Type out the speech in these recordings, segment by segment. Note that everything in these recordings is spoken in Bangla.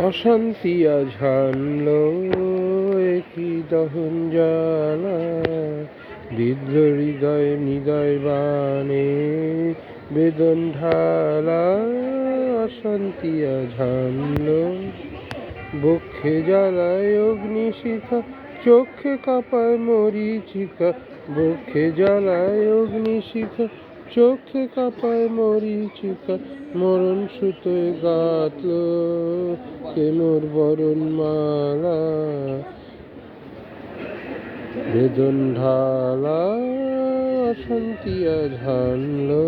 অশান্তি আজ হানলো একই দহন জ্বালা, বিদ্র হৃদয় নিদয় বাণে বেদন ঢালা। অশান্তি আজ হানলো বক্ষে জ্বালায় অগ্নিশিখা, চোখে কাঁপায় মরীচিকা। বক্ষে জ্বালায় অগ্নিশিখা, চোখে কাঁপায় মরীচিকা। মরণ সুতোয় গাঁথলো কে মোর বরণ মালা, বেদন ঢালা। অশান্তি আজ হানলো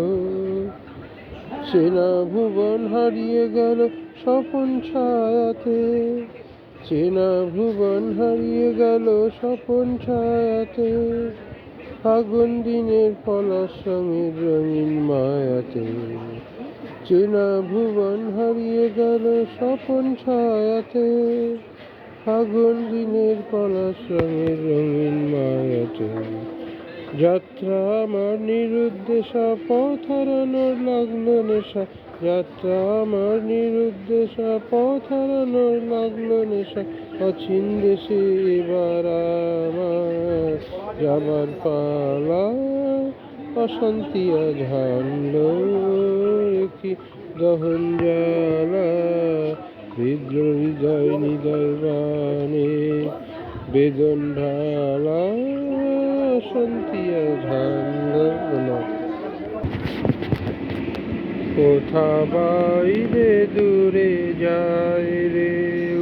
চেনা ভুবন হারিয়ে গেল স্বপন ছায়াতে। চেনা ভুবন হারিয়ে গেল স্বপন ছায়াতে, ফাগুন দিনের পলাশ রঙের রঙিন মায়াতে। চেনা ভুবন হারিয়ে গেল স্বপন ছায়াতে, ফাগুন দিনের পলাশ রঙের রঙিন মায়াতে। যাত্রা আমার নিরুদ্দেশা, পথ হারানোর লাগলো নেশা। যাত্রা আমার নিরুদ্দেশা, পথ হারানোর লাগলো নেশা। অচিন দেশে এবার আমার যাবার পালা। অশান্তি আজ হানলো কি দহন জ্বালা, বিদ্র হৃদয় নিদয় বাণে বেদন ঢালা। অশান্তি আজ হানলো। কোথা বাইরে দূরে যায় রে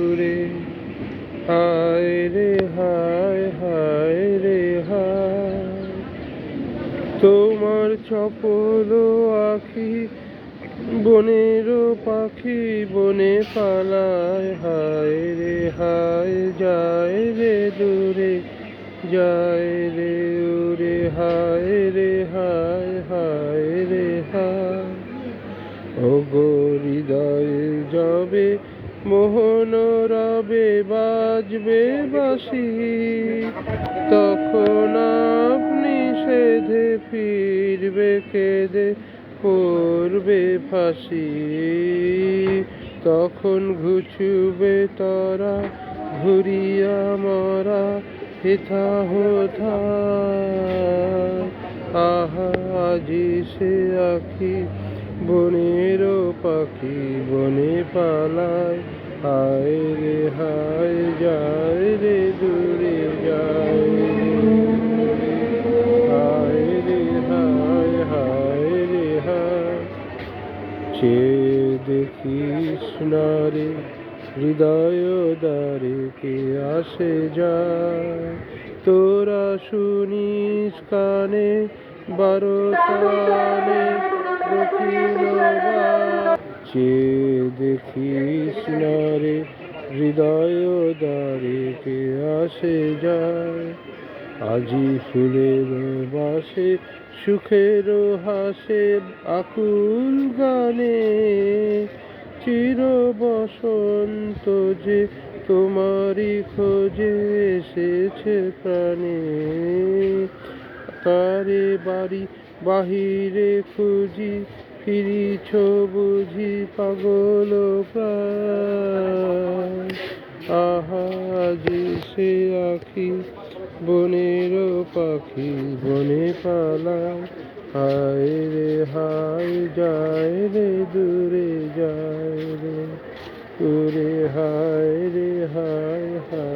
উড়ে, হায় রে হায় হায় রে হায়। তোমার চপল আখি বনের পাখি বনে পালায়, হায় রে হায় যায় রে দূরে যায় রে উড়ে, হায় রে হায় হায় রে হায়। ওগো হৃদয়ে যাবে মোহন রবে বাজবে বাঁশি, তখন আপনি সেধে ফিরবে কেঁদে পড়বে ফাঁসি। তখন ঘুচবে তারা ঘুরিয়া মরা হেথা হোথা। আহা আজি সে আখি বনের পাখি বনে পালায়, হায় রে হায় যায় রে দূরে যায় রে, হায় রে হায় হায় রে হায়। চেয়ে দেখিস না রে হৃদয় দ্বারে কে আসে যায়, তোরা শুনিস কানে বারতানে দক্ষিণ। চেয়ে দেখিস না রে হৃদয় দ্বারে কে আসে যায়, আজি ফুলের বাসে সুখের হাসে আকুল গানে। চির বসন্ত যে তোমারই খোঁজে এসেছে প্রাণে, তারে বাড়ি বাহিরে খুঁজি ফিরিছ বুঝি পাগল প্রায়। আহা আজি সে আখি বনের পাখি বনে পালায়, হায় রে হায় যায় রে দূরে যায় রে দূরে, হায় রে হায় হায়।